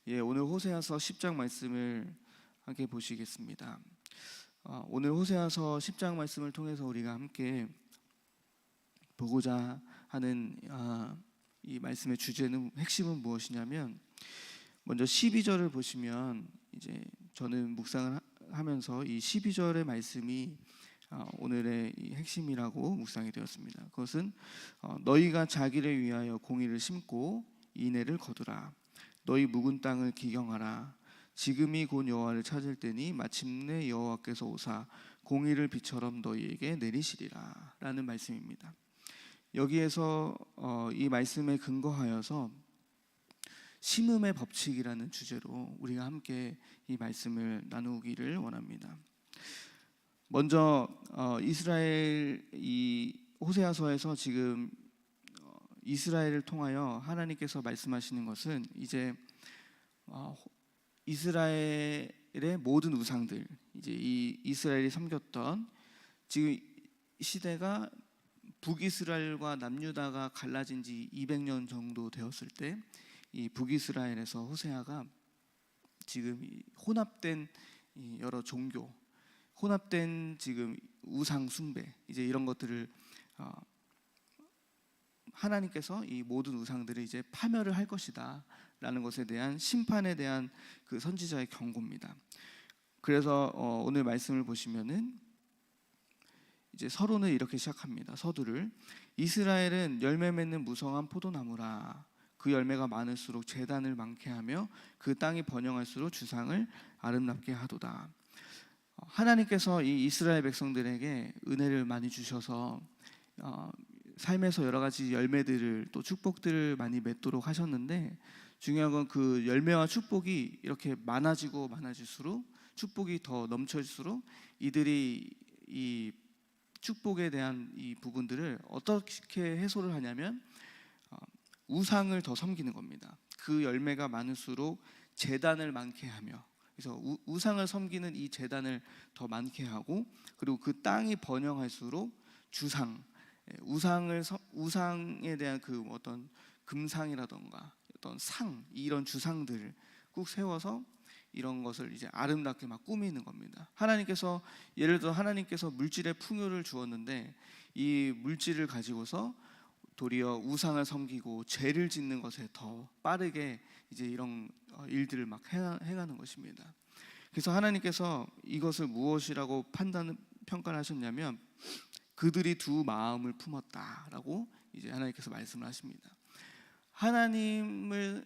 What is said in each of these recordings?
오늘 호세아서 10장 말씀을 함께 보시겠습니다. 오늘 호세아서 10장 말씀을 통해서 우리가 함께 보고자 하는 이 말씀의 주제는 핵심은 무엇이냐면, 먼저 12절을 보시면 이제 저는 묵상을 하면서 이 12절의 말씀이 오늘의 이 핵심이라고 묵상이 되었습니다. 그것은 너희가 자기를 위하여 공의를 심고 인애를 거두라. 너희 묵은 땅을 기경하라. 지금이 곧 여호와를 찾을 때니 마침내 여호와께서 오사 공의를 비처럼 너희에게 내리시리라 라는 말씀입니다. 여기에서 이 말씀에 근거하여서 심음의 법칙이라는 주제로 우리가 함께 이 말씀을 나누기를 원합니다. 먼저 이스라엘 이 호세아서에서 지금 이스라엘을 통하여 하나님께서 말씀하시는 것은 이제 이스라엘의 모든 우상들, 이제 이 이스라엘이 섬겼던, 지금 시대가 북이스라엘과 남유다가 갈라진 지 200년 정도 되었을 때, 이 북이스라엘에서 호세아가 지금 혼합된 여러 종교, 혼합된 지금 우상 숭배, 이제 이런 것들을 하나님께서 이 모든 우상들을 이제 파멸을 할 것이다 라는 것에 대한 심판에 대한 그 선지자의 경고입니다. 그래서 오늘 말씀을 보시면은 이제 서론을 이렇게 시작합니다. 서두를 이스라엘은 열매 맺는 무성한 포도나무라. 그 열매가 많을수록 제단을 많게 하며 그 땅이 번영할수록 주상을 아름답게 하도다. 하나님께서 이 이스라엘 백성들에게 은혜를 많이 주셔서 삶에서 여러 가지 열매들을, 또 축복들을 많이 맺도록 하셨는데, 중요한 건 그 열매와 축복이 이렇게 많아지고 많아질수록, 축복이 더 넘쳐질수록 이들이 이 축복에 대한 이 부분들을 어떻게 해소를 하냐면 우상을 더 섬기는 겁니다. 그 열매가 많을수록 제단을 많게 하며, 그래서 우상을 섬기는 이 제단을 더 많게 하고, 그리고 그 땅이 번영할수록 주상, 우상에 대한 그 어떤 금상이라던가 어떤 상, 이런 주상들을 꼭 세워서 이런 것을 이제 아름답게 막 꾸미는 겁니다. 하나님께서, 예를 들어 하나님께서 물질의 풍요를 주었는데 이 물질을 가지고서 도리어 우상을 섬기고 죄를 짓는 것에 더 빠르게 이제 이런 일들을 막 행하는 것입니다. 그래서 하나님께서 이것을 무엇이라고 평가를 하셨냐면, 그들이 두 마음을 품었다라고 이제 하나님께서 말씀을 하십니다. 하나님을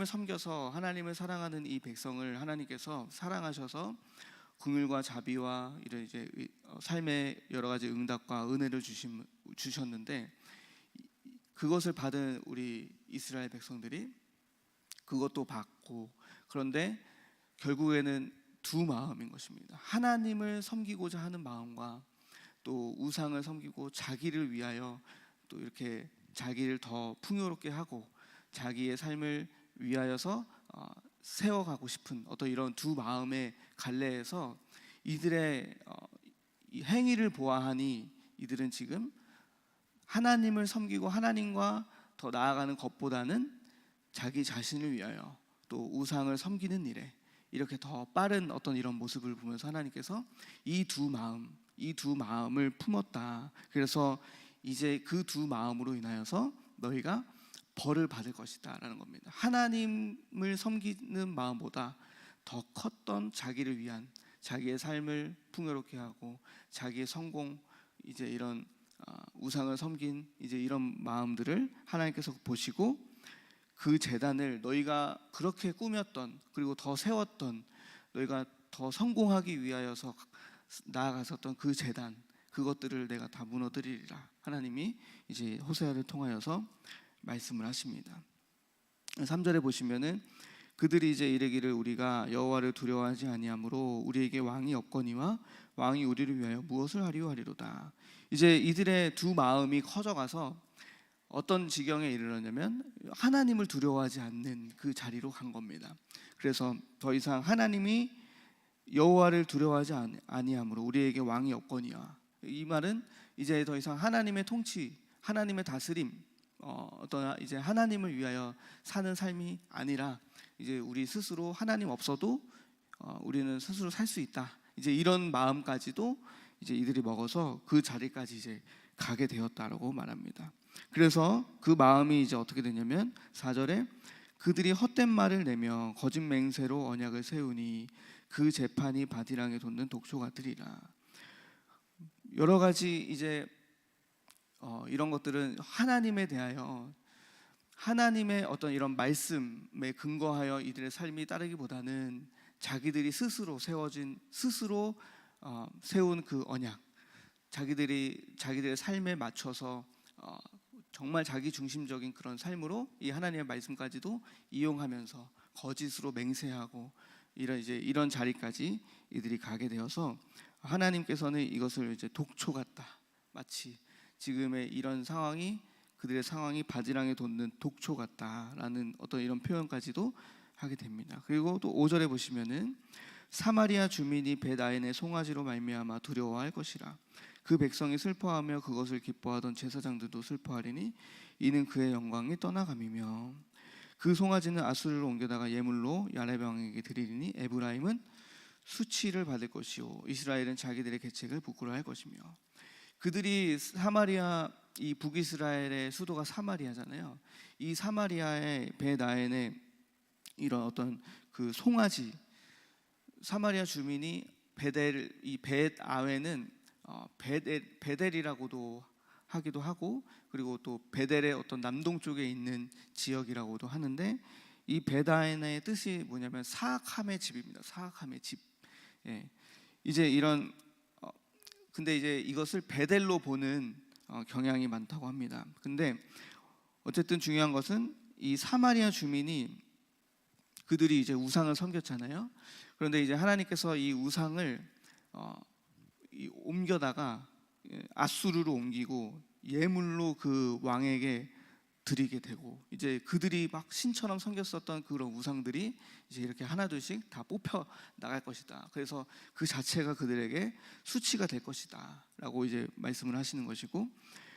섬겨서 하나님을 사랑하는 이 백성을 하나님께서 사랑하셔서 긍휼과 자비와 이런 이제 삶의 여러 가지 응답과 은혜를 주셨는데, 그것을 받은 우리 이스라엘 백성들이 그것도 받고, 그런데 결국에는 두 마음인 것입니다. 하나님을 섬기고자 하는 마음과 또 우상을 섬기고 자기를 위하여 또 이렇게 자기를 더 풍요롭게 하고 자기의 삶을 위하여서 세워가고 싶은 어떤 이런 두 마음의 갈래에서 이들의 이 행위를 보아하니, 이들은 지금 하나님을 섬기고 하나님과 더 나아가는 것보다는 자기 자신을 위하여 또 우상을 섬기는 일에 이렇게 더 빠른 어떤 이런 모습을 보면서 하나님께서 이 두 마음을 품었다. 그래서 이제 그 두 마음으로 인하여서 너희가 벌을 받을 것이다 라는 겁니다. 하나님을 섬기는 마음보다 더 컸던 자기를 위한, 자기의 삶을 풍요롭게 하고 자기의 성공, 이제 이런 우상을 섬긴 이제 이런 마음들을 하나님께서 보시고, 그 제단을 너희가 그렇게 꾸몄던, 그리고 더 세웠던, 너희가 더 성공하기 위하여서 나아갔었던 그 제단, 그것들을 내가 다 무너뜨리리라. 하나님이 이제 호세아를 통하여서 말씀을 하십니다. 3절에 보시면은 그들이 이제 이르기를 우리가 여호와를 두려워하지 아니하므로 우리에게 왕이 없거니와 왕이 우리를 위하여 무엇을 하리오 하리로다. 이제 이들의 두 마음이 커져가서 어떤 지경에 이르렀냐면 하나님을 두려워하지 않는 그 자리로 간 겁니다. 그래서 더 이상 하나님이 여호와를 두려워하지 아니하므로 우리에게 왕이 없거니와, 이 말은 이제 더 이상 하나님의 통치, 하나님의 다스림, 어떤 이제 하나님을 위하여 사는 삶이 아니라 이제 우리 스스로 하나님 없어도 우리는 스스로 살 수 있다. 이제 이런 마음까지도 이제 이들이 먹어서 그 자리까지 이제 가게 되었다라고 말합니다. 그래서 그 마음이 이제 어떻게 되냐면 4절에 그들이 헛된 말을 내며 거짓 맹세로 언약을 세우니 그 재판이 바디랑에 돋는 독초 같으리라. 여러 가지 이제 이런 것들은 하나님에 대하여 하나님의 어떤 이런 말씀에 근거하여 이들의 삶이 따르기보다는 자기들이 스스로 세운 그 언약, 자기들의 삶에 맞춰서 정말 자기 중심적인 그런 삶으로 이 하나님의 말씀까지도 이용하면서 거짓으로 맹세하고 이런 자리까지 이들이 가게 되어서 하나님께서는 이것을 이제 독초 같다, 마치 지금의 이런 상황이 그들의 상황이 바지랑에 돋는 독초 같다라는 어떤 이런 표현까지도 하게 됩니다. 그리고 또 5절에 보시면은 사마리아 주민이 벳아엔의 송아지로 말미암아 두려워할 것이라. 그 백성이 슬퍼하며 그것을 기뻐하던 제사장들도 슬퍼하리니 이는 그의 영광이 떠나감이며 그 송아지는 아수르로 옮겨다가 예물로 야렙 왕에게 드리리니 에브라임은 수치를 받을 것이요 이스라엘은 자기들의 계책을 부끄러워할 것이며. 그들이 사마리아, 이 북이스라엘의 수도가 사마리아잖아요. 이 사마리아의 벳아엔의 이런 어떤 그 송아지, 사마리아 주민이 이 벳아웬은 베델이라고도 하기도 하고, 그리고 또 베델의 어떤 남동쪽에 있는 지역이라고도 하는데, 이 벳아웬의 뜻이 뭐냐면 사악함의 집입니다. 사악함의 집. 예. 이제 이런 근데 이제 이것을 베델로 보는 경향이 많다고 합니다. 근데 어쨌든 중요한 것은 이 사마리아 주민이 그들이 이제 우상을 섬겼잖아요. 그런데 이제 하나님께서 이 우상을 옮겨다가 아수르로 옮기고 예물로 그 왕에게 드리게 되고, 이제 그들이 막 신처럼 섬겼었던 그런 우상들이 이제 이렇게 하나둘씩 다 뽑혀 나갈 것이다. 그래서 그 자체가 그들에게 수치가 될 것이다 라고 이제 말씀을 하시는 것이고,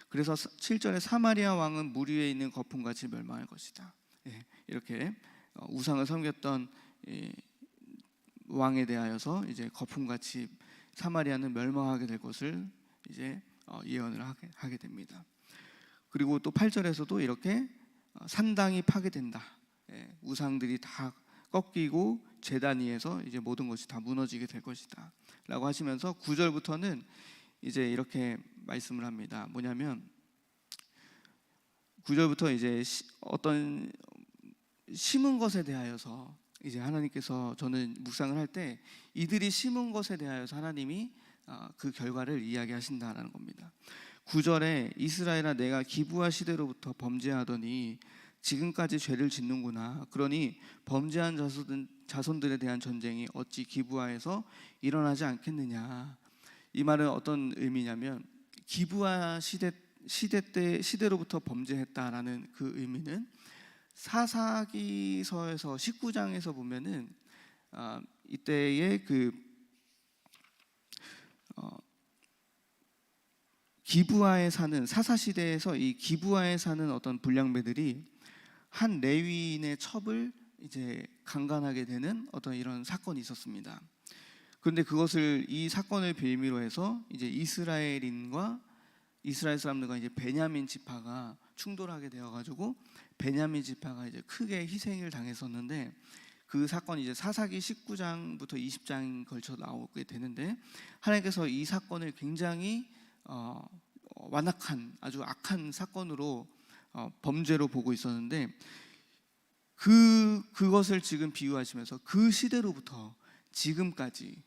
그래서 7절에 사마리아 왕은 물 위에 있는 거품같이 멸망할 것이다. 이렇게 우상을 섬겼던 왕에 대하여서 이제 거품같이 사마리아는 멸망하게 될 것을 이제 예언을 하게 됩니다. 그리고 또 8절에서도 이렇게 산당이 파괴된다. 우상들이 다 꺾이고 제단 위에서 이제 모든 것이 다 무너지게 될 것이다 라고 하시면서 9절부터는 이제 이렇게 말씀을 합니다. 뭐냐면 9절부터 이제 어떤 심은 것에 대하여서 이제 하나님께서, 저는 묵상을 할 때 이들이 심은 것에 대하여서 하나님이 그 결과를 이야기하신다라는 겁니다. 9절에 이스라엘아 내가 기브아 시대로부터 범죄하더니 지금까지 죄를 짓는구나. 그러니 범죄한 자손들에 대한 전쟁이 어찌 기브아에서 일어나지 않겠느냐. 이 말은 어떤 의미냐면 기브아 시대로부터 범죄했다라는 그 의미는 사사기서에서 19장에서 보면은 이때의 그 기브아에 사는, 사사시대에서 이 기브아에 사는 어떤 불량배들이 한 레위인의 첩을 이제 강간하게 되는 어떤 이런 사건이 있었습니다. 그런데 이 사건을 빌미로 해서 이제 이스라엘 사람들과 이제 베냐민 지파가 충돌하게 되어가지고 베냐민 지파가 이제 크게 희생을 당했었는데, 그 사건이 이제 사사기 19장부터 20장 걸쳐 나오게 되는데, 하나님께서 이 사건을 굉장히 완악한, 아주 악한 사건으로 범죄로 보고 있었는데, 그것을 지금 비유하시면서 그 시대로부터 지금까지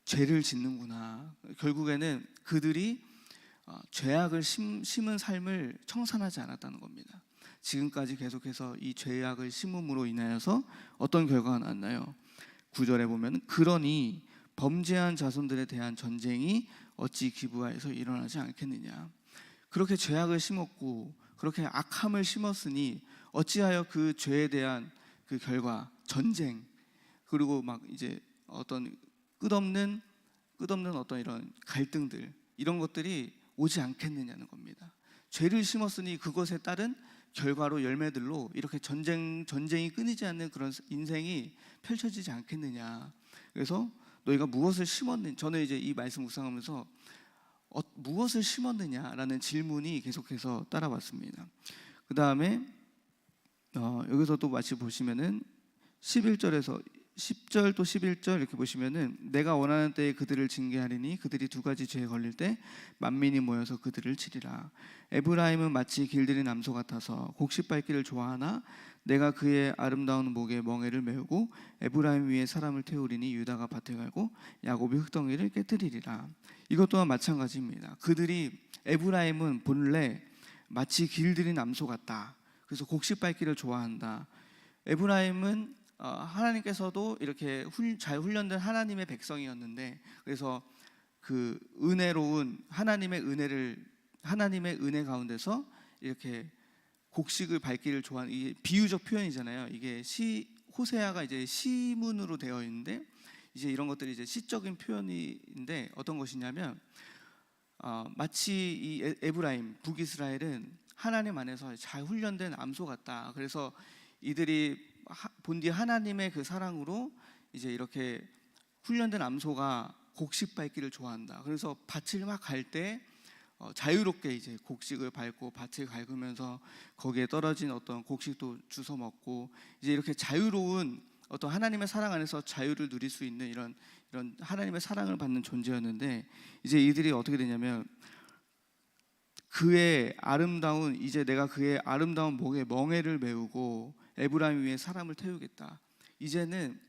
죄를 짓는구나. 결국에는 그들이 죄악을 심은 삶을 청산하지 않았다는 겁니다. 지금까지 계속해서 이 죄악을 심음으로 인하여서 어떤 결과가 났나요? 9절에 보면 그러니 범죄한 자손들에 대한 전쟁이 어찌 기브아에서 일어나지 않겠느냐. 그렇게 죄악을 심었고 그렇게 악함을 심었으니 어찌하여 그 죄에 대한 그 결과, 전쟁, 그리고 막 이제 어떤 끝없는 어떤 이런 갈등들, 이런 것들이 오지 않겠느냐는 겁니다. 죄를 심었으니 그것에 따른 결과로 열매들로 이렇게 전쟁이 끊이지 않는 그런 인생이 펼쳐지지 않겠느냐. 그래서 너희가 무엇을 심었느냐, 저는 이제 이 말씀 묵상하면서 무엇을 심었느냐라는 질문이 계속해서 따라왔습니다. 그 다음에 여기서 또 마치 보시면은 11절에서 10절 또 11절 이렇게 보시면은 내가 원하는 때에 그들을 징계하리니 그들이 두 가지 죄에 걸릴 때 만민이 모여서 그들을 치리라. 에브라임은 마치 길들인 암소 같아서 곡식 밟기를 좋아하나 내가 그의 아름다운 목에 멍에를 메우고 에브라임 위에 사람을 태우리니 유다가 밭에 갈고 야곱이 흙덩이를 깨뜨리리라. 이것 또한 마찬가지입니다. 에브라임은 본래 마치 길들인 암소 같다. 그래서 곡식 밟기를 좋아한다. 에브라임은 하나님께서도 이렇게 잘 훈련된 하나님의 백성이었는데, 그래서 그 은혜로운 하나님의 은혜 가운데서 이렇게 곡식을 밟기를 좋아하는, 이게 비유적 표현이잖아요. 이게 호세아가 이제 시문으로 되어 있는데, 이제 이런 것들이 이제 시적인 표현인데 어떤 것이냐면 마치 이 에브라임 북이스라엘은 하나님 안에서 잘 훈련된 암소 같다. 그래서 이들이 본디 하나님의 그 사랑으로 이제 이렇게 훈련된 암소가 곡식 밟기를 좋아한다. 그래서 밭을 막 갈 때 자유롭게 이제 곡식을 밟고 밭을 갉으면서 거기에 떨어진 어떤 곡식도 주워 먹고 이제 이렇게 자유로운 어떤 하나님의 사랑 안에서 자유를 누릴 수 있는 이런 하나님의 사랑을 받는 존재였는데, 이제 이들이 어떻게 되냐면 내가 그의 아름다운 목에 멍에를 메우고 에브라임 위에 사람을 태우겠다. 이제는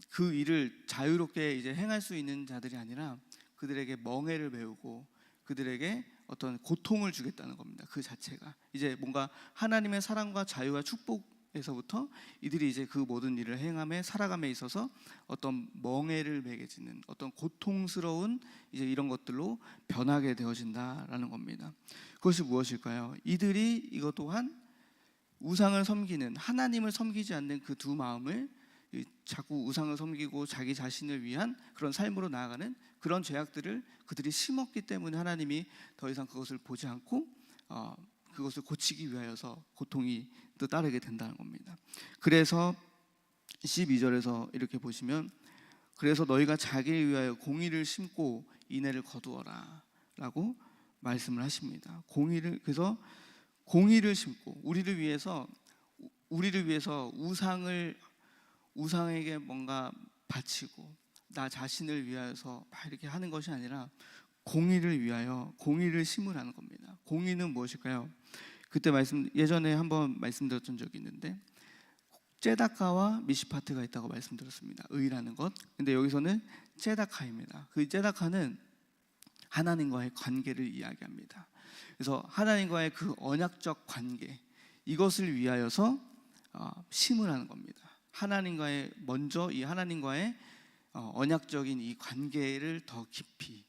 그 일을 자유롭게 이제 행할 수 있는 자들이 아니라 그들에게 멍에를 메우고 그들에게 어떤 고통을 주겠다는 겁니다. 그 자체가 이제 뭔가 하나님의 사랑과 자유와 축복에서부터 이들이 이제 그 모든 일을 행함에 살아감에 있어서 어떤 멍에를 매게지는 어떤 고통스러운 이제 이런 것들로 변하게 되어진다라는 겁니다. 그것이 무엇일까요? 이들이 이것 또한 우상을 섬기는, 하나님을 섬기지 않는 그 두 마음을 자꾸 우상을 섬기고 자기 자신을 위한 그런 삶으로 나아가는 그런 죄악들을 그들이 심었기 때문에 하나님이 더 이상 그것을 보지 않고 그것을 고치기 위하여서 고통이 또 따르게 된다는 겁니다. 그래서 12절에서 이렇게 보시면 그래서 너희가 자기를 위하여 공의를 심고 인애를 거두어라 라고 말씀을 하십니다. 그래서 공의를 심고 우리를 위해서 우상에게 뭔가 바치고 나 자신을 위하여서 막 이렇게 하는 것이 아니라 공의를 위하여 공의를 심으라는 겁니다. 공의는 무엇일까요? 그때 예전에 한번 말씀드렸던 적이 있는데 ጼ다카와 미시파트가 있다고 말씀드렸습니다. 의라는 것. 근데 여기서는 ጼ다카입니다. 그 ጼ다카는 하나님과의 관계를 이야기합니다. 그래서 하나님과의 그 언약적 관계, 이것을 위하여서 심으라는 겁니다. 먼저 이 하나님과의 언약적인 이 관계를 더 깊이,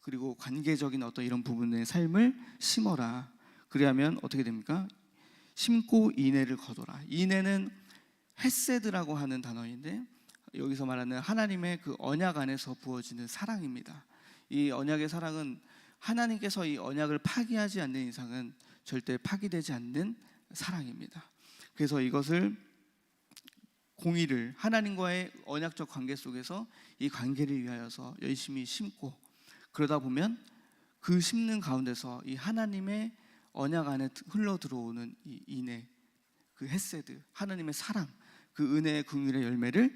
그리고 관계적인 어떤 이런 부분의 삶을 심어라. 그리하면 어떻게 됩니까? 심고 인애를 거둬라. 인애는 헤세드라고 하는 단어인데 여기서 말하는 하나님의 그 언약 안에서 부어지는 사랑입니다. 이 언약의 사랑은 하나님께서 이 언약을 파기하지 않는 이상은 절대 파기되지 않는 사랑입니다. 그래서 이것을 공의를 하나님과의 언약적 관계 속에서 이 관계를 위하여서 열심히 심고, 그러다 보면 그 심는 가운데서 이 하나님의 언약 안에 흘러 들어오는 이 인애, 그 헤세드, 하나님의 사랑, 그 은혜의 긍휼의 열매를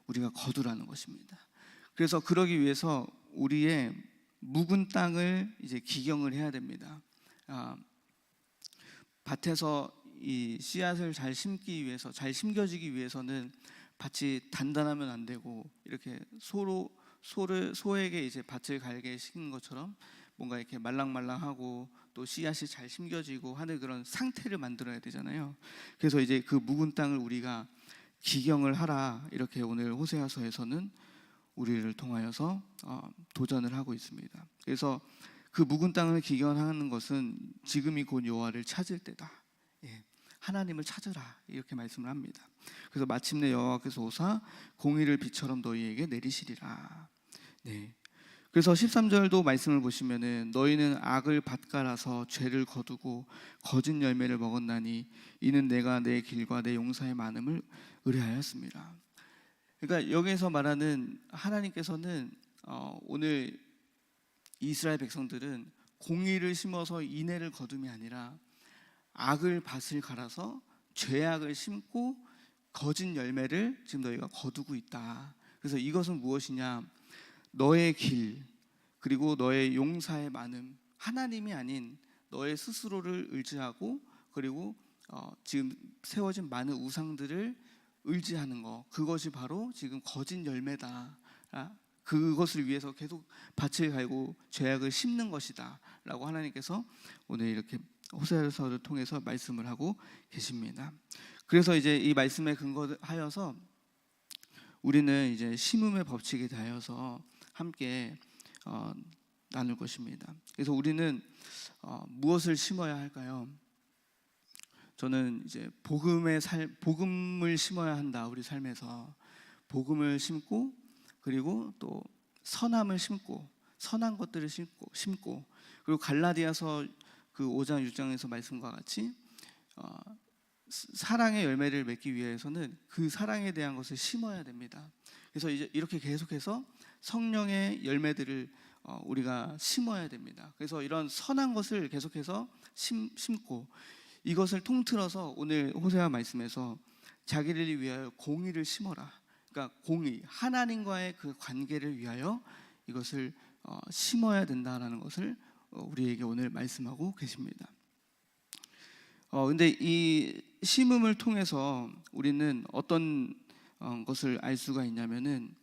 우리가 거두라는 것입니다. 그래서 그러기 위해서 우리의 묵은 땅을 이제 기경을 해야 됩니다. 밭에서 이 씨앗을 잘 심기 위해서, 잘 심겨지기 위해서는 밭이 단단하면 안 되고 이렇게 소에게 이제 밭을 갈게 시키는 것처럼 뭔가 이렇게 말랑말랑하고 또 씨앗이 잘 심겨지고 하는 그런 상태를 만들어야 되잖아요. 그래서 이제 그 묵은 땅을 우리가 기경을 하라, 이렇게 오늘 호세아서에서는 우리를 통하여서 도전을 하고 있습니다. 그래서 그 묵은 땅을 기경하는 것은 지금이 곧 여호와를 찾을 때다. 하나님을 찾으라, 이렇게 말씀을 합니다. 그래서 마침내 여호와께서 오사 공의를 비처럼 너희에게 내리시리라. 그래서 13절도 말씀을 보시면은 너희는 악을 밭갈아서 죄를 거두고 거짓 열매를 먹었나니 이는 내가 내 길과 내 용사의 많음을 의뢰하였습니다. 그러니까 여기에서 말하는 하나님께서는 오늘 이스라엘 백성들은 공의를 심어서 인애를 거둠이 아니라 악을 밭을 갈아서 죄악을 심고 거짓 열매를 지금 너희가 거두고 있다. 그래서 이것은 무엇이냐? 너의 길 그리고 너의 용사의 많음, 하나님이 아닌 너의 스스로를 의지하고 그리고 지금 세워진 많은 우상들을 의지하는 것, 그것이 바로 지금 거짓 열매다. 그것을 위해서 계속 밭을 갈고 죄악을 심는 것이다 라고 하나님께서 오늘 이렇게 호세아서를 통해서 말씀을 하고 계십니다. 그래서 이제 이 말씀에 근거하여서 우리는 이제 심음의 법칙에 대하여서 함께 나눌 것입니다. 그래서 우리는 무엇을 심어야 할까요? 저는 이제 복음을 심어야 한다. 우리 삶에서 복음을 심고 그리고 또 선함을 심고 선한 것들을 심고 그리고 갈라디아서 그 5장 6장에서 말씀과 같이 사랑의 열매를 맺기 위해서는 그 사랑에 대한 것을 심어야 됩니다. 그래서 이제 이렇게 계속해서 성령의 열매들을 우리가 심어야 됩니다. 그래서 이런 선한 것을 계속해서 심고 이것을 통틀어서 오늘 호세아 말씀에서 자기를 위하여 공의를 심어라. 그러니까 공의, 하나님과의 그 관계를 위하여 이것을 심어야 된다라는 것을 우리에게 오늘 말씀하고 계십니다. 근데 이 심음을 통해서 우리는 어떤 것을 알 수가 있냐면은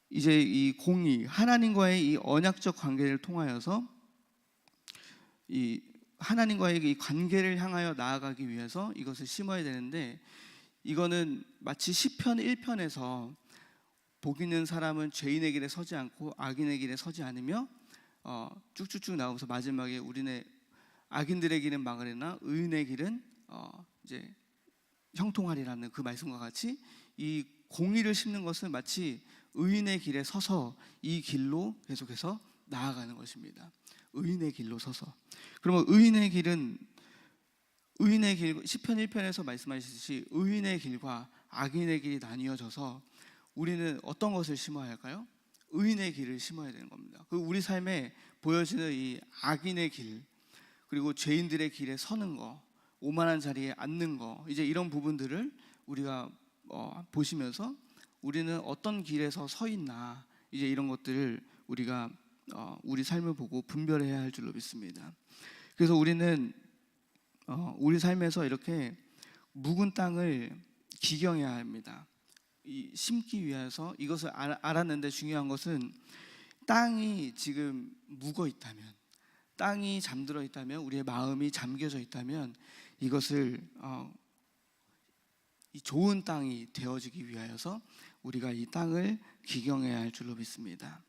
이제 이 공의, 하나님과의 이 언약적 관계를 통하여서 이 하나님과의 이 관계를 향하여 나아가기 위해서 이것을 심어야 되는데 이거는 마치 시편 1편에서 복 있는 사람은 죄인의 길에 서지 않고 악인의 길에 서지 않으며 쭉쭉쭉 나오면서 마지막에 우리네 악인들의 길은 망하리나 의인의 길은 이제 형통하리라는 그 말씀과 같이 이 공의를 심는 것은 마치 의인의 길에 서서 이 길로 계속해서 나아가는 것입니다. 의인의 길로 서서. 그러면 의인의 길은 시편 1편에서 말씀하시듯이 의인의 길과 악인의 길이 나뉘어져서 우리는 어떤 것을 심어야 할까요? 의인의 길을 심어야 되는 겁니다. 그 우리 삶에 보여지는 이 악인의 길 그리고 죄인들의 길에 서는 거, 오만한 자리에 앉는 거, 이제 이런 부분들을 우리가 보시면서 우리는 어떤 길에서 서 있나 이제 이런 것들을 우리가 우리 삶을 보고 분별해야 할 줄로 믿습니다. 그래서 우리는 우리 삶에서 이렇게 묵은 땅을 기경해야 합니다. 심기 위해서 이것을 알았는데 중요한 것은 땅이 지금 묵어 있다면, 땅이 잠들어 있다면, 우리의 마음이 잠겨져 있다면 이것을 이 좋은 땅이 되어지기 위하여서 우리가 이 땅을 기경해야 할 줄로 믿습니다.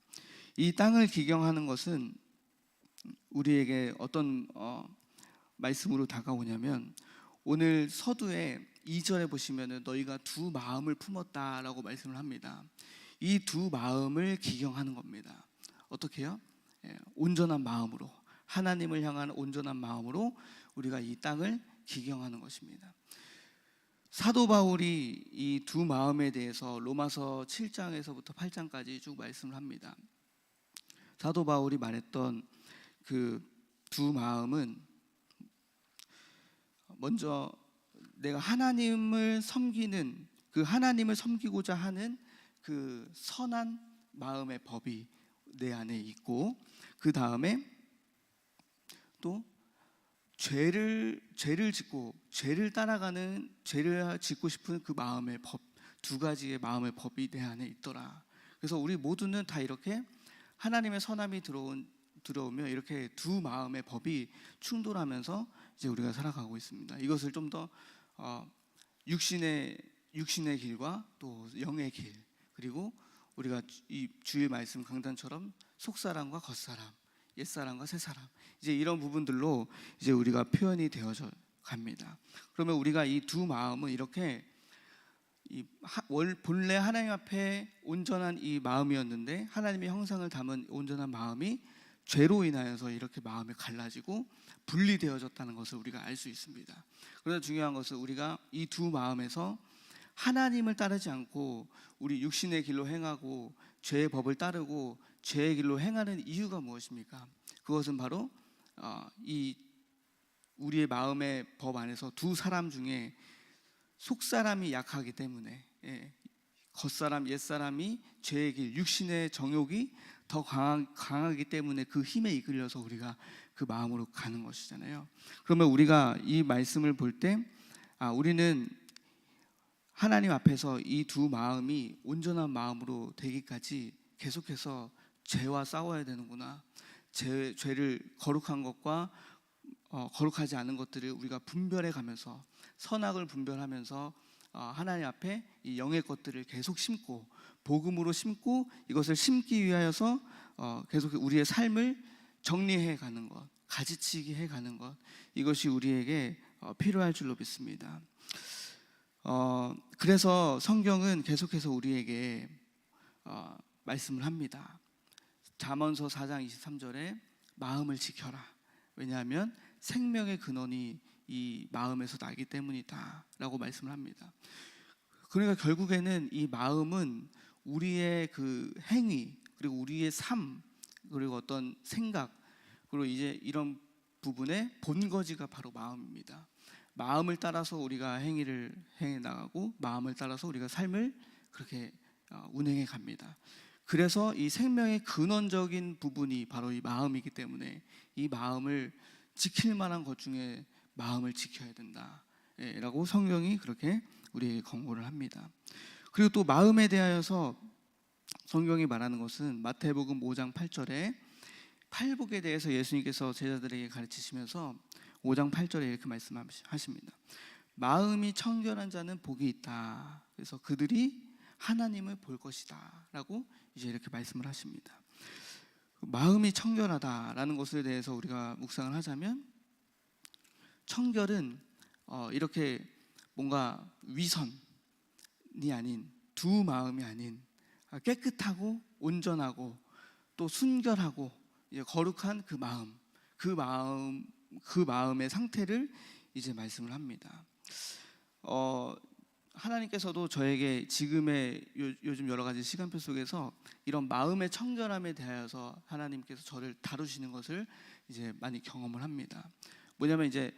이 땅을 기경하는 것은 우리에게 어떤 말씀으로 다가오냐면 오늘 서두에 2절에 보시면은 너희가 두 마음을 품었다라고 말씀을 합니다. 이 두 마음을 기경하는 겁니다. 어떻게요? 온전한 마음으로 하나님을 향한 온전한 마음으로 우리가 이 땅을 기경하는 것입니다. 사도 바울이 이 두 마음에 대해서 로마서 7장에서부터 8장까지 쭉 말씀을 합니다. 사도 바울이 말했던 그 두 마음은 먼저 내가 하나님을 섬기는 그 하나님을 섬기고자 하는 그 선한 마음의 법이 내 안에 있고 그 다음에 또 죄를 짓고 죄를 따라가는 죄를 짓고 싶은 그 마음의 법 두 가지의 마음의 법이 내 안에 있더라. 그래서 우리 모두는 다 이렇게 하나님의 선함이 들어오며 이렇게 두 마음의 법이 충돌하면서 이제 우리가 살아가고 있습니다. 이것을 좀 더 육신의 길과 또 영의 길 그리고 우리가 이 주의 말씀 강단처럼 속사람과 겉사람, 옛사람과 새사람 이제 이런 부분들로 이제 우리가 표현이 되어져 갑니다. 그러면 우리가 이 두 마음은 이렇게 본래 하나님 앞에 온전한 이 마음이었는데 하나님의 형상을 담은 온전한 마음이 죄로 인하여서 이렇게 마음이 갈라지고 분리되어졌다는 것을 우리가 알 수 있습니다. 그러나 중요한 것은 우리가 이 두 마음에서 하나님을 따르지 않고 우리 육신의 길로 행하고 죄의 법을 따르고 죄의 길로 행하는 이유가 무엇입니까? 그것은 바로 이 우리의 마음의 법 안에서 두 사람 중에 속사람이 약하기 때문에, 겉사람 옛사람이 죄의 길 육신의 정욕이 더 강하기 때문에 그 힘에 이끌려서 우리가 그 마음으로 가는 것이잖아요. 그러면 우리가 이 말씀을 볼 때 우리는 하나님 앞에서 이 두 마음이 온전한 마음으로 되기까지 계속해서 죄와 싸워야 되는구나. 죄를 거룩한 것과 거룩하지 않은 것들을 우리가 분별해 가면서 선악을 분별하면서 하나님 앞에 이 영의 것들을 계속 심고 복음으로 심고 이것을 심기 위하여서 계속 우리의 삶을 정리해 가는 것, 가지치기 해 가는 것, 이것이 우리에게 필요할 줄로 믿습니다. 그래서 성경은 계속해서 우리에게 말씀을 합니다. 잠언서 4장 23절에 마음을 지켜라. 왜냐하면 생명의 근원이 이 마음에서 나기 때문이다 라고 말씀을 합니다. 그러니까 결국에는 이 마음은 우리의 그 행위 그리고 우리의 삶 그리고 어떤 생각 그리고 이제 이런 부분의 본거지가 바로 마음입니다. 마음을 따라서 우리가 행위를 행해 나가고 마음을 따라서 우리가 삶을 그렇게 운행해 갑니다. 그래서 이 생명의 근원적인 부분이 바로 이 마음이기 때문에 이 마음을 지킬 만한 것 중에 마음을 지켜야 된다 라고 성경이 그렇게 우리에게 권고를 합니다. 그리고 또 마음에 대하여서 성경이 말하는 것은 마태복음 5장 8절에 팔복에 대해서 예수님께서 제자들에게 가르치시면서 5장 8절에 이렇게 말씀하십니다. 마음이 청결한 자는 복이 있다. 그래서 그들이 하나님을 볼 것이다 라고 이제 이렇게 말씀을 하십니다. 마음이 청결하다라는 것에 대해서 우리가 묵상을 하자면 청결은 이렇게 뭔가 위선이 아닌 두 마음이 아닌 깨끗하고 온전하고 또 순결하고 거룩한 그 마음의 상태를 이제 말씀을 합니다. 하나님께서도 저에게 지금의 요즘 여러 가지 시간표 속에서 이런 마음의 청결함에 대하여서 하나님께서 저를 다루시는 것을 이제 많이 경험을 합니다. 뭐냐면 이제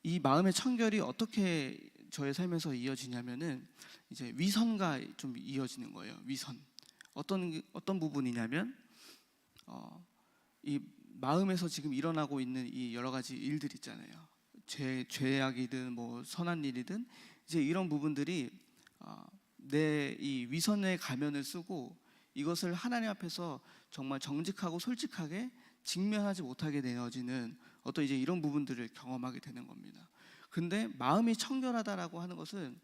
이 마음의 청결이 어떻게 저의 삶에서 이어지냐면은 이제 위선과 좀 이어지는 거예요. 위선. 어떤 부분이냐면 이 마음에서 지금 일어나고 있는 이 여러 가지 일들 있잖아요. 죄악이든 뭐 선한 일이든 이제 이런 부분들이 내 이 위선의 가면을 쓰고 이것을 하나님 앞에서 정말 정직하고 솔직하게 직면하지 못하게 되어지는 어떤 이제 이런 부분들을 경험하게 되는 겁니다. 근데 마음이 청결하다라고 하는 것은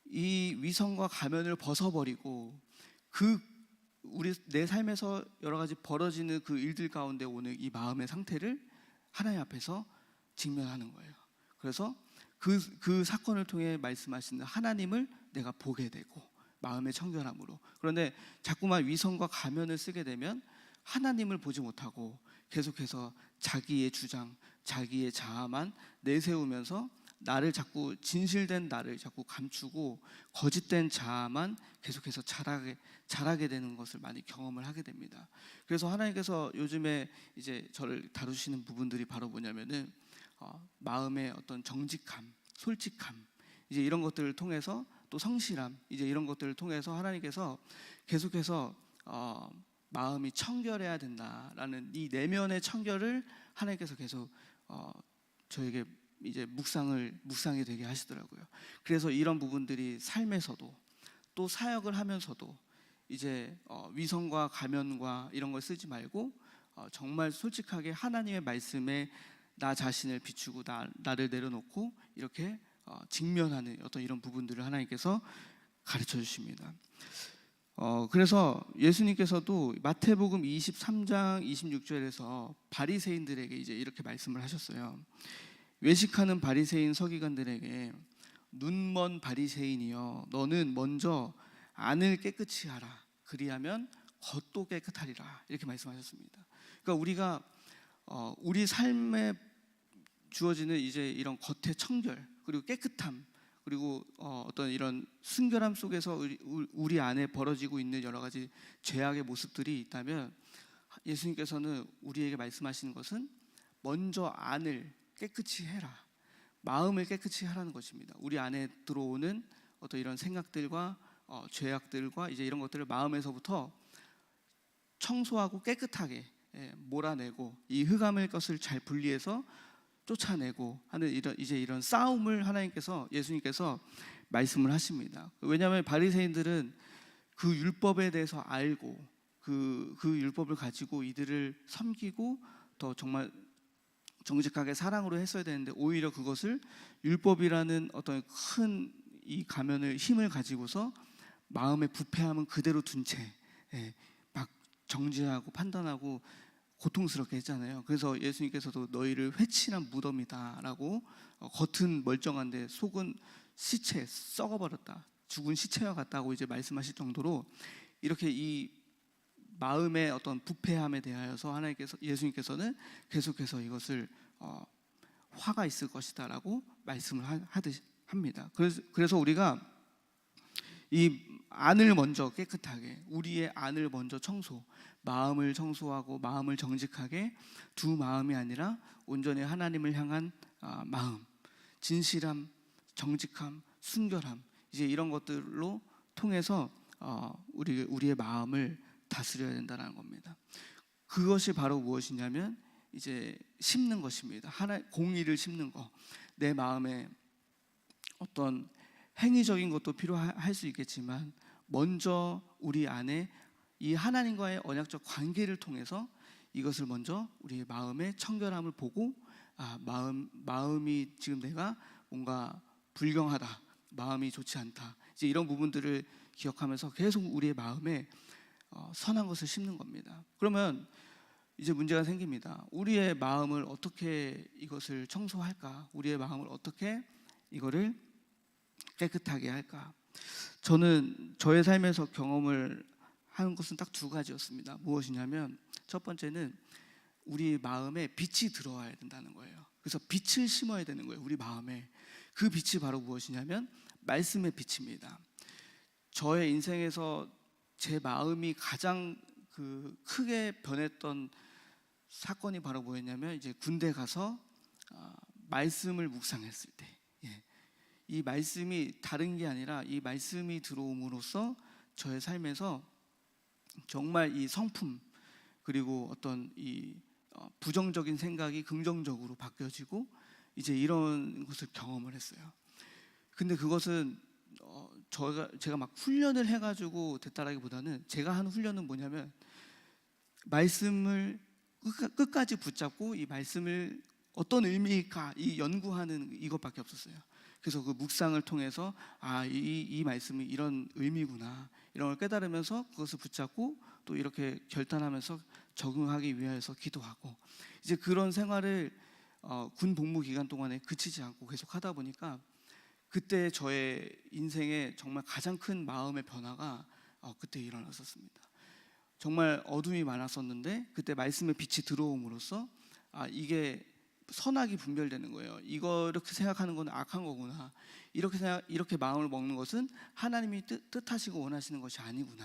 이 위선과 가면을 벗어버리고 내 삶에서 여러 가지 벌어지는 그 일들 가운데 오는 이 마음의 상태를 하나님 앞에서 직면하는 거예요. 그래서 그 사건을 통해 말씀하시는 하나님을 내가 보게 되고 마음의 청결함으로. 그런데 자꾸만 위선과 가면을 쓰게 되면 하나님을 보지 못하고 계속해서 자기의 주장, 자기의 자아만 내세우면서 진실된 나를 자꾸 감추고 거짓된 자아만 계속해서 자라게 되는 것을 많이 경험을 하게 됩니다. 그래서 하나님께서 요즘에 이제 저를 다루시는 부분들이 바로 뭐냐면은 마음의 어떤 정직함, 솔직함, 이제 이런 것들을 통해서 또 성실함, 이제 이런 것들을 통해서 하나님께서 계속해서 마음이 청결해야 된다라는 이 내면의 청결을 하나님께서 계속 저에게 이제 묵상이 되게 하시더라고요. 그래서 이런 부분들이 삶에서도 또 사역을 하면서도 이제 위선과 가면과 이런 걸 쓰지 말고 정말 솔직하게 하나님의 말씀에 나 자신을 비추고 나를 내려놓고 이렇게 직면하는 어떤 이런 부분들을 하나님께서 가르쳐 주십니다. 그래서 예수님께서도 마태복음 23장 26절에서 바리새인들에게 이제 이렇게 말씀을 하셨어요. 외식하는 바리새인 서기관들에게 눈먼 바리새인이여 너는 먼저 안을 깨끗이 하라 그리하면 겉도 깨끗하리라 이렇게 말씀하셨습니다. 그러니까 우리가 우리 삶에 주어지는 이제 이런 겉의 청결 그리고 깨끗함 그리고 어떤 이런 순결함 속에서 우리 안에 벌어지고 있는 여러 가지 죄악의 모습들이 있다면 예수님께서는 우리에게 말씀하시는 것은 먼저 안을 깨끗이 해라. 마음을 깨끗이 하라는 것입니다. 우리 안에 들어오는 어떤 이런 생각들과 죄악들과 이제 이런 것들을 마음에서부터 청소하고 깨끗하게 몰아내고 이 흑암의 것을 잘 분리해서 쫓아내고 하는 이런 싸움을 예수님께서 말씀을 하십니다. 왜냐하면 바리새인들은 그 율법에 대해서 알고 그 율법을 가지고 이들을 섬기고 더 정말 정직하게 사랑으로 했어야 되는데 오히려 그것을 율법이라는 어떤 큰 이 가면을 힘을 가지고서 마음의 부패함은 그대로 둔 채 막 정죄하고 판단하고 고통스럽게 했잖아요. 그래서 예수님께서도 너희를 회칠한 무덤이다라고 겉은 멀쩡한데 속은 시체 썩어버렸다 죽은 시체와 같다고 이제 말씀하실 정도로 이렇게 이 마음의 어떤 부패함에 대하여서 예수님께서는 계속해서 이것을 화가 있을 것이다라고 말씀을 합니다. 그래서 우리가 이 안을 먼저 깨끗하게 우리의 안을 먼저 마음을 청소하고 마음을 정직하게 두 마음이 아니라 온전히 하나님을 향한 마음, 진실함, 정직함, 순결함 이제 이런 것들로 통해서 우리의 마음을 다스려야 된다는 겁니다. 그것이 바로 무엇이냐면 이제 심는 것입니다. 공의를 심는 거. 내 마음에 어떤 행위적인 것도 필요할 수 있겠지만 먼저 우리 안에 이 하나님과의 언약적 관계를 통해서 이것을 먼저 우리의 마음의 청결함을 보고 마음이 지금 내가 뭔가 불경하다, 마음이 좋지 않다 이제 이런 부분들을 기억하면서 계속 우리의 마음에 선한 것을 심는 겁니다. 그러면 이제 문제가 생깁니다. 우리의 마음을 어떻게 이것을 청소할까? 우리의 마음을 어떻게 이거를 깨끗하게 할까? 저는 저의 삶에서 경험을 하는 것은 딱 두 가지였습니다. 무엇이냐면 첫 번째는 우리 마음에 빛이 들어와야 된다는 거예요. 그래서 빛을 심어야 되는 거예요. 우리 마음에. 그 빛이 바로 무엇이냐면 말씀의 빛입니다. 저의 인생에서 제 마음이 가장 크게 변했던 사건이 바로 뭐였냐면 이제 군대 가서 말씀을 묵상했을 때 이 말씀이 다른 게 아니라 이 말씀이 들어옴으로써 저의 삶에서 정말 이 성품 그리고 어떤 이 부정적인 생각이 긍정적으로 바뀌어지고 이제 이런 것을 경험을 했어요. 근데 그것은 제가 막 훈련을 해가지고 됐다라기보다는 제가 한 훈련은 뭐냐면 말씀을 끝까지 붙잡고 이 말씀을 어떤 의미일까 이 연구하는 이것밖에 없었어요. 그래서 그 묵상을 통해서 이 말씀이 이런 의미구나 이런 걸 깨달으면서 그것을 붙잡고 또 이렇게 결단하면서 적응하기 위해서 기도하고 이제 그런 생활을 군 복무 기간 동안에 그치지 않고 계속 하다 보니까 그때 저의 인생에 정말 가장 큰 마음의 변화가 그때 일어났었습니다. 정말 어둠이 많았었는데 그때 말씀의 빛이 들어옴으로써 이게 선악이 분별되는 거예요. 이렇게 생각하는 건 악한 거구나. 이렇게 마음을 먹는 것은 하나님이 뜻하시고 원하시는 것이 아니구나.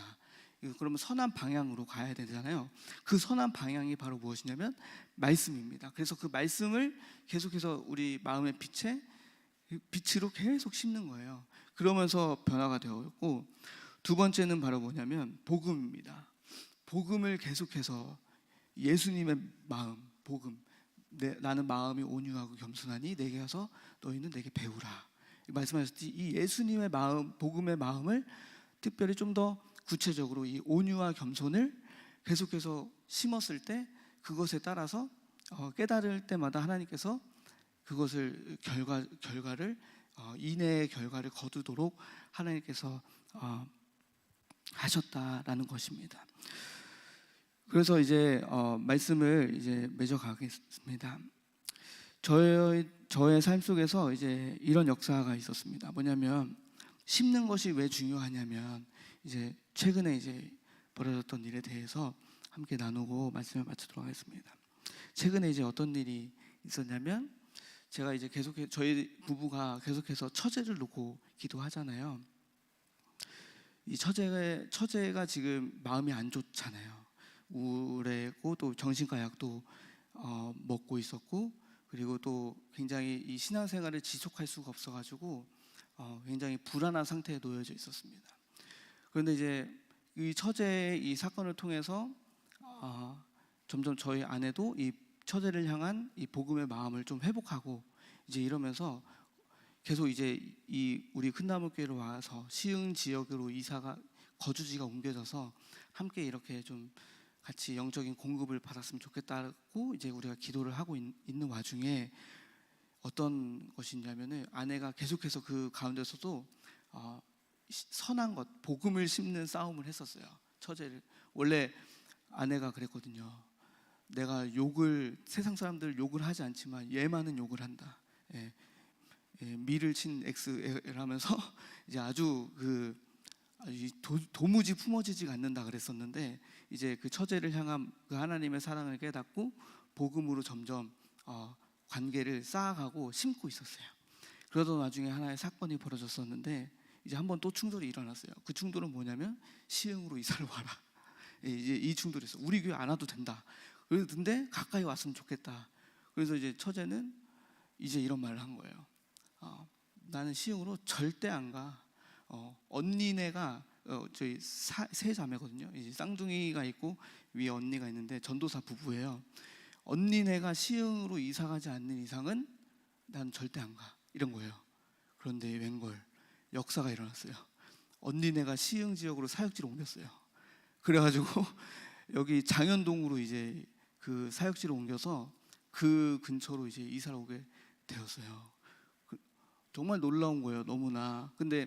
그러면 선한 방향으로 가야 되잖아요. 그 선한 방향이 바로 무엇이냐면 말씀입니다. 그래서 그 말씀을 계속해서 우리 마음의 빛으로 계속 심는 거예요. 그러면서 변화가 되었고 두 번째는 바로 뭐냐면 복음입니다. 복음을 계속해서 예수님의 마음, 복음 나는 마음이 온유하고 겸손하니 내게 와서 너희는 내게 배우라 말씀하셨듯이 이 예수님의 마음, 복음의 마음을 특별히 좀 더 구체적으로 이 온유와 겸손을 계속해서 심었을 때 그것에 따라서 깨달을 때마다 하나님께서 그것을 결과를 인내의 결과를 거두도록 하나님께서 하셨다라는 것입니다. 그래서 이제 말씀을 이제 맺어 가겠습니다. 저의 삶 속에서 이제 이런 역사가 있었습니다. 뭐냐면 심는 것이 왜 중요하냐면 이제 최근에 이제 벌어졌던 일에 대해서 함께 나누고 말씀을 마치도록 하겠습니다. 최근에 이제 어떤 일이 있었냐면 제가 이제 저희 부부가 계속해서 처제를 놓고 기도하잖아요. 이 처제가 지금 마음이 안 좋잖아요. 우울했고 또 정신과 약도 먹고 있었고, 그리고 또 굉장히 이 신앙생활을 지속할 수가 없어가지고 굉장히 불안한 상태에 놓여져 있었습니다. 그런데 이제 이 처제의 이 사건을 통해서 점점 저희 아내도 이 처제를 향한 이 복음의 마음을 좀 회복하고 이제 이러면서 계속 이제 이 우리 큰나무교회로 와서 시흥 지역으로 거주지가 옮겨져서 함께 이렇게 좀 같이 영적인 공급을 받았으면 좋겠다고 이제 우리가 기도를 하고 있는 와중에 어떤 것이 있냐면은 아내가 계속해서 그 가운데서도 선한 것, 복음을 심는 싸움을 했었어요. 처제를. 원래 아내가 그랬거든요. 내가 세상 사람들 욕을 하지 않지만 얘만은 욕을 한다. 예, 미를 친 X라면서 이제 아주 도무지 품어지지가 않는다 그랬었는데, 이제 그 처제를 향한 그 하나님의 사랑을 깨닫고 복음으로 점점 관계를 쌓아가고 심고 있었어요. 그러던 와중에 하나의 사건이 벌어졌었는데 이제 한번 또 충돌이 일어났어요. 그 충돌은 뭐냐면 시흥으로 이사를 와라. 이제 이 충돌이 있어. 우리 교회 안 와도 된다. 그런데 가까이 왔으면 좋겠다. 그래서 이제 처제는 이제 이런 말을 한 거예요. 나는 시흥으로 절대 안 가. 언니네가 저희 세 자매거든요. 이제 쌍둥이가 있고 위에 언니가 있는데 전도사 부부예요. 언니네가 시흥으로 이사 가지 않는 이상은 난 절대 안 가. 이런 거예요. 그런데 웬걸 역사가 일어났어요. 언니네가 시흥 지역으로 사역지를 옮겼어요. 그래가지고 여기 장현동으로 이제 그 사역지를 옮겨서 그 근처로 이제 이사를 오게 되었어요. 정말 놀라운 거예요, 너무나. 근데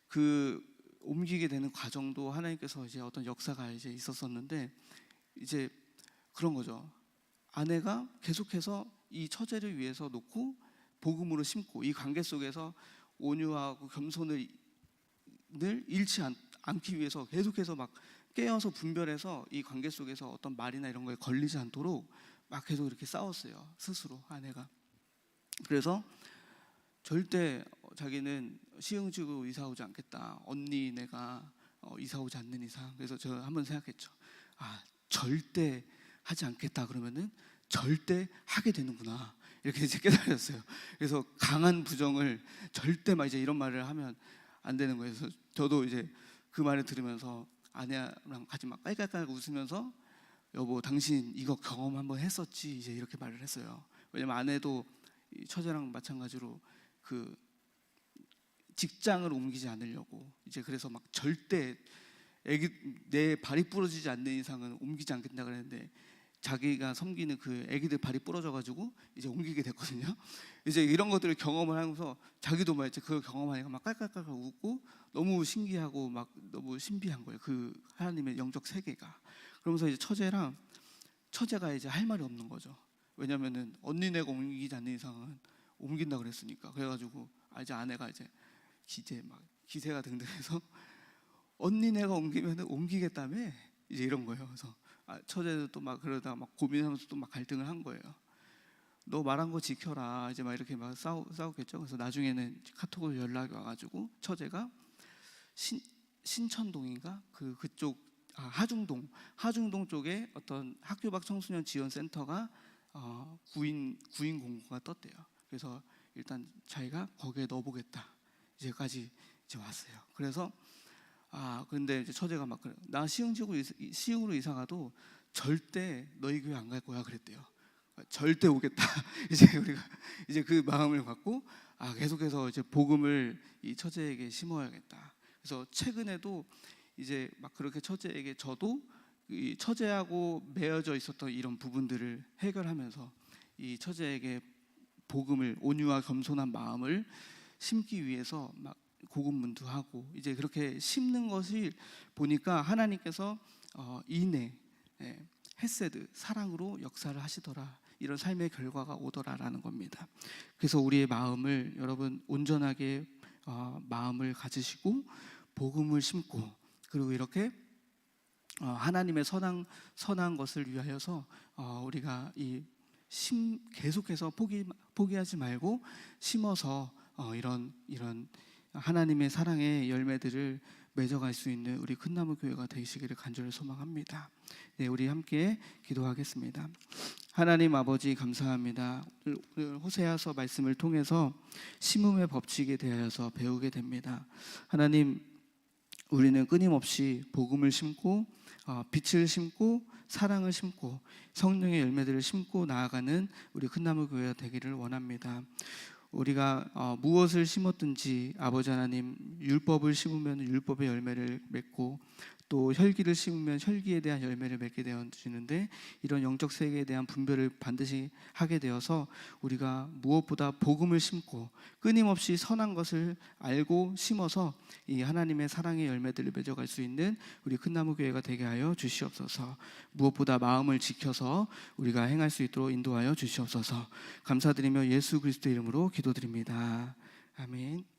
그 옮기게 되는 과정도 하나님께서 이제 어떤 역사가 이제 있었었는데 이제 그런 거죠. 아내가 계속해서 이 처제를 위해서 놓고 복음으로 심고 이 관계 속에서 온유하고 겸손을 잃지 않기 위해서 계속해서 막 깨어서 분별해서 이 관계 속에서 어떤 말이나 이런 거에 걸리지 않도록 막 계속 이렇게 싸웠어요, 스스로 아내가. 그래서 절대 자기는 시흥지구로 이사 오지 않겠다. 언니네가 이사 오지 않는 이상. 그래서 제가 한번 생각했죠. 절대 하지 않겠다 그러면은 절대 하게 되는구나. 이렇게 이제 깨달았어요. 그래서 강한 부정을 절대 막 이제 이런 말을 하면 안 되는 거예요. 그래서 저도 이제 그 말을 들으면서 아내랑 같이 막 깔깔깔 웃으면서 여보 당신 이거 경험 한번 했었지 이제 이렇게 말을 했어요. 왜냐면 아내도 처제랑 마찬가지로 그 직장을 옮기지 않으려고 이제 그래서 막 절대 내 발이 부러지지 않는 이상은 옮기지 않겠다 그랬는데 자기가 섬기는 그 애기들 발이 부러져가지고 이제 옮기게 됐거든요. 이제 이런 것들을 경험을 하면서 자기도 막 이제 그걸 경험하니까 막 깔깔깔 웃고 너무 신기하고 막 너무 신비한 거예요. 그 하나님의 영적 세계가. 그러면서 이제 처제가 이제 할 말이 없는 거죠. 왜냐면은 언니네가 옮기지 않는 이상은 옮긴다 그랬으니까. 그래가지고 이제 아내가 이제 기세가 등등해서 언니네가 옮기면은 옮기겠다며 이제 이런 거예요. 그래서 처제도 또 막 그러다가 막 고민하면서 또 막 갈등을 한 거예요. 너 말한 거 지켜라. 이제 막 이렇게 막 싸우겠죠. 그래서 나중에는 카톡으로 연락이 와가지고 처제가 신천동인가 그쪽 하중동 쪽에 어떤 학교 밖 청소년 지원 센터가 구인 공고가 떴대요. 그래서 일단 자기가 거기에 넣어보겠다. 이제까지 이제 왔어요. 그래서 근데 이제 처제가 막 그래. 나 시흥으로 이사 가도 절대 너희 교회 안 갈 거야 그랬대요. 절대 오겠다. 이제 우리가 이제 그 마음을 갖고 계속해서 이제 복음을 이 처제에게 심어야겠다. 그래서 최근에도 이제 막 그렇게 처제에게 저도 이 처제하고 맺어져 있었던 이런 부분들을 해결하면서 이 처제에게 복음을 온유와 겸손한 마음을 심기 위해서 막 고군분투하고 이제 그렇게 심는 것이 보니까 하나님께서 인내, 헤세드, 사랑으로 역사를 하시더라. 이런 삶의 결과가 오더라라는 겁니다. 그래서 우리의 마음을 여러분 온전하게 마음을 가지시고 복음을 심고 그리고 이렇게 하나님의 선한 것을 위하여서 우리가 계속해서 포기하지 말고 심어서 이런 하나님의 사랑의 열매들을 맺어갈 수 있는 우리 큰나무 교회가 되시기를 간절히 소망합니다. 네, 우리 함께 기도하겠습니다. 하나님 아버지 감사합니다. 오늘 호세아서 말씀을 통해서 심음의 법칙에 대하여서 배우게 됩니다. 하나님, 우리는 끊임없이 복음을 심고 빛을 심고 사랑을 심고 성령의 열매들을 심고 나아가는 우리 큰나무 교회가 되기를 원합니다. 우리가 무엇을 심었든지 아버지 하나님, 율법을 심으면 율법의 열매를 맺고 또 혈기를 심으면 혈기에 대한 열매를 맺게 되어지는데, 이런 영적 세계에 대한 분별을 반드시 하게 되어서 우리가 무엇보다 복음을 심고 끊임없이 선한 것을 알고 심어서 이 하나님의 사랑의 열매들을 맺어갈 수 있는 우리 큰나무 교회가 되게 하여 주시옵소서. 무엇보다 마음을 지켜서 우리가 행할 수 있도록 인도하여 주시옵소서. 감사드리며 예수 그리스도 이름으로 기도드립니다. 아멘.